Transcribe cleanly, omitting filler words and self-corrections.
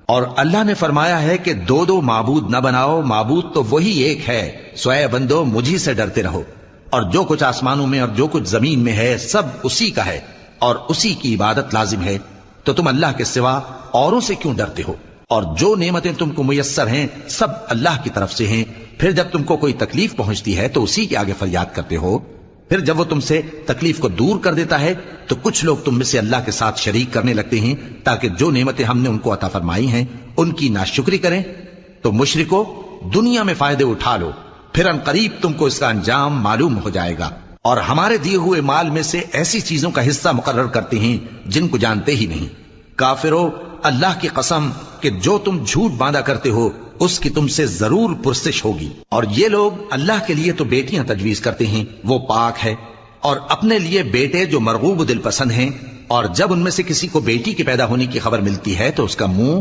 اور اللہ نے فرمایا ہے کہ دو دو معبود نہ بناؤ، معبود تو وہی ایک ہے، سو اے بندو مجھی سے ڈرتے رہو، اور جو کچھ آسمانوں میں اور جو کچھ زمین میں ہے سب اسی کا ہے اور اسی کی عبادت لازم ہے، تو تم اللہ کے سوا اوروں سے کیوں ڈرتے ہو؟ اور جو نعمتیں تم کو میسر ہیں سب اللہ کی طرف سے ہیں، پھر جب تم کو کوئی تکلیف پہنچتی ہے تو اسی کے آگے فریاد کرتے ہو، پھر جب وہ تم سے تکلیف کو دور کر دیتا ہے تو کچھ لوگ تم میں سے اللہ کے ساتھ شریک کرنے لگتے ہیں تاکہ جو نعمتیں ہم نے ان کو عطا فرمائی ہیں ان کی ناشکری کریں۔ تو مشرکو دنیا میں فائدے اٹھا لو، پھر ان قریب تم کو اس کا انجام معلوم ہو جائے گا، اور ہمارے دیے ہوئے مال میں سے ایسی چیزوں کا حصہ مقرر کرتے ہیں جن کو جانتے ہی نہیں۔ کافرو اللہ کی قسم کہ جو تم جھوٹ باندھا کرتے ہو اس کی تم سے ضرور پرسش ہوگی۔ اور یہ لوگ اللہ کے لیے تو بیٹیاں تجویز کرتے ہیں، وہ پاک ہے، اور اپنے لیے بیٹے جو مرغوب دل پسند ہیں، اور جب ان میں سے کسی کو بیٹی کے پیدا ہونے کی خبر ملتی ہے تو اس کا منہ